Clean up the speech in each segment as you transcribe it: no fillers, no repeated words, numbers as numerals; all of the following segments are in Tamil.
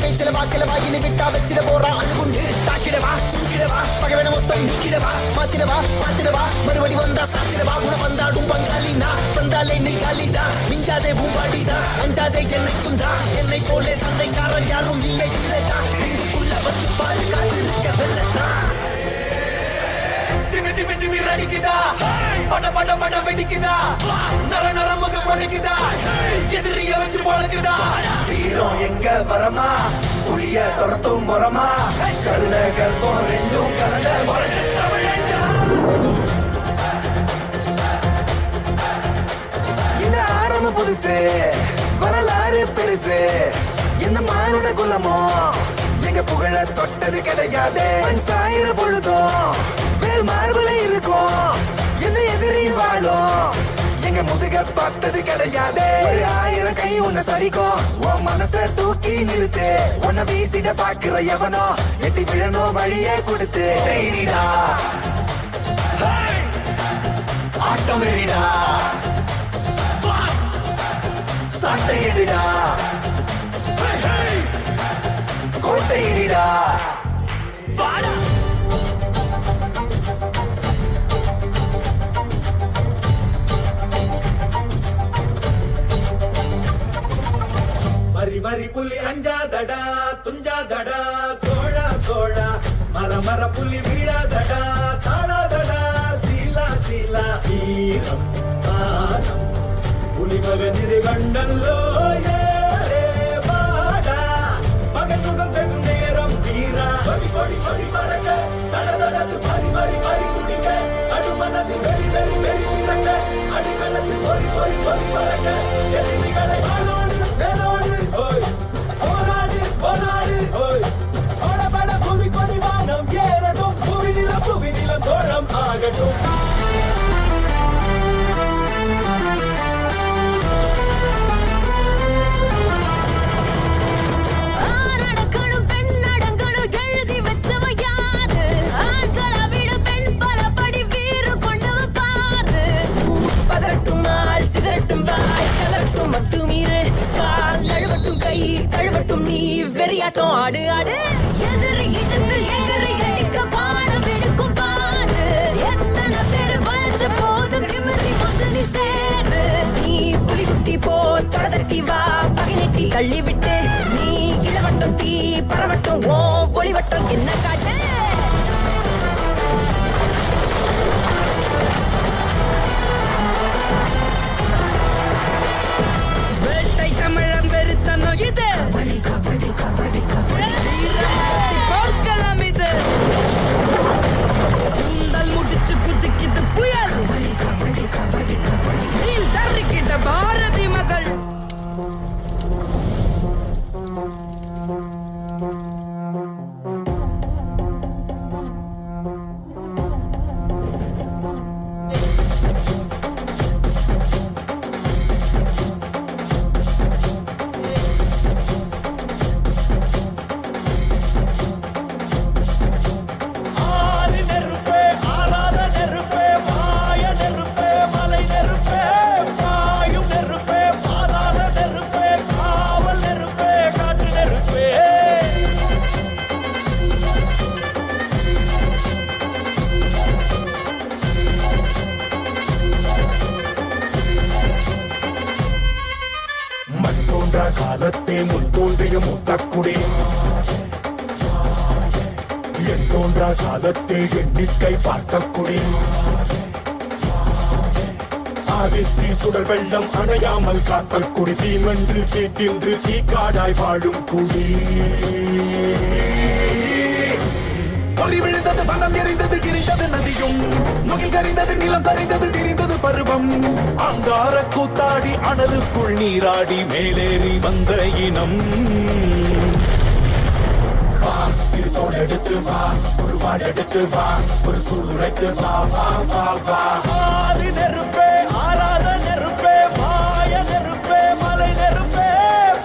பேச்சில வாக்கில வாயில விட்டா வச்சிட போறா அணுகுண்டு தாக்கிடவா தூக்கிடவா பகவன மொத்தம் நீக்கிடவா மாத்திடவா மறுபடி வந்தா சாத்திடவா உன வந்தாடும் பங்காளினா வந்தாலே நீ காலிதா மிஞ்சாதே பூம்பாடிதா அஞ்சாதே என்னைக்குந்தா என்னை போலே சண்டைக்காரன் யாரும் இல்லை இல்லைதா இதுக்குள்ள வந்து பாரு காத்திருக்க வெள்ளத்தா திமி ரடிக்குதா பட வெடிக்குதா நர முகம் உடைக்குதா எதிரிய வச்சு பொழக்குதா வீரம் எங்க வரமா புளிய துரத்தும் முறமா கருண கர்ப்பம் ரெண்டும் கலந்த முரட்டு தமிழஞ்சா இந்த ஆரம்ப புதுசு வரலாறு பெருசு எந்த மானுட குலமோ எங்க புகழ தொட்டது கிடையாது சாயிர பொழுதும் வேல் மார்பல இருக்கும் எந்த எதிரின் வாழும் எங்க முதுக பார்த்தது கிடையாது 1000 கை உன்னை சரிக்கும் உன் மனச தூக்கி நிறுத்து உன்னை வீசிட பாக்குற எவனோ எட்டி விழணும் வழியே கொடுத்து ஆட்டம் வேறிடா சாட்டை எடிடா கோட்டை எடிடா வாடா வரி புலி அஞ்சாதடா துஞ்சாதடா சோழா மர புலி வீழாதடா தாழாதடா சீலா வீரம் மானம் புலி மகனிரு கண்டல்லோ ஏரே வாடா பகல் செகும் நேரம் வீரா கொடி மறக்க தடது மாறி துடிக்க அடுமனது வெறி பிறக்க அடிகளத்து பொறி பறக்க எதிரிகளை வேலோடு போராடு ஓடபட புவி கொடி வானம் ஏறட்டும் புவி நிலம் சோழம் ஆகட்டும் கழுவட்டும் நீ வெறியாட்டம் ஆடு எதிரி அடிக்க பாடம் எடுக்கும் பாடு எத்தனை பேரு வளைச்ச போதும் திமிரி வந்து நீ சேரு நீ புலி குட்டி போ தொடதட்டி வா பகை நெட்டி தள்ளி விட்டு நீ இளவட்டம் தீ பரவட்டும் ஓ ஒளிவட்டம் என்ன காட்டு வேட்டை தமிழம் வெறுத்தனோ இது போர்க்களம் இது கூந்தல் முடிச்சு குதிக்கிது புயல் நீ தர்றிக்கிட்ட பாரதி மகள் காலத்தே முன் தோன்றிய முத்தக்குடி என் தோன்றா காலத்தே எண்ணிக்கை பார்த்த குடி ஆதித்தி சுடர் வெள்ளம் அணையாமல் காத்த குடி தீமென்று தீக்கின்று தீக்காடாய் வாழும் குடி பொறி விழுந்தது பணம் எரிந்தது கிரிந்தது நதியும் முகில் கரிந்தது நிலம் சரிந்தது திரிந்தது பருவம் அங்கார கூத்தாடி அனலுக்குள் நீராடி மேலேறி வந்த இனம் தோல் எடுத்து வா ஒரு வாள் எடுத்து வா ஒரு சூளுரைத்து வா வா வா வா ஆறு நெருப்பே ஆறாத நெருப்பே மாய நெருப்பே மலை நெருப்பே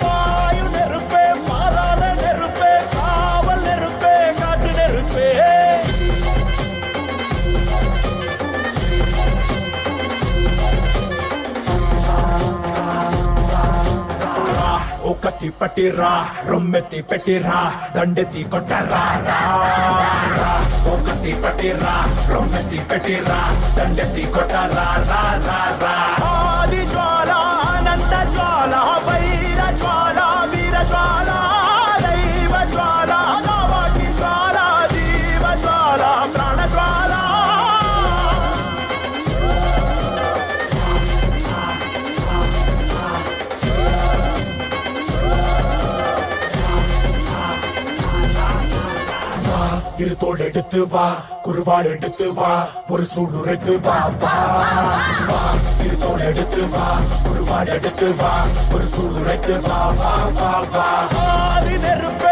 பாயு நெருப்பே மாறாத நெருப்பே காவல் நெருப்பே காட்டு நெருப்பே தீப்பட்டிரா ரொம்மெத்தி பெட்டிரா தண்டெத்தி கொட்டரா ரா ரா ஓகத்தி பட்டிரா ரொம்மெத்தி பெட்டிரா தண்டெத்தி கொட்டரா ரா ரா ரா ஆதி ஜுவாலா அனந்த ஜுவாலா வைர ஜுவாலா வீர ஜுவாலா தெய்வ ஜுவாலா காவாட்டி ஜுவாலா ஜீவ ஜுவாலா பிராண ஜுவாலா இரு தோள் எடுத்து வா குருவாள் எடுத்து வா ஒரு சூளுரைத்து வா வா வா இரு தோள் எடுத்து வா குருவாள் எடுத்து வா ஒரு சூளுரைத்து வா வா வா வா ஆதி நெருப்பே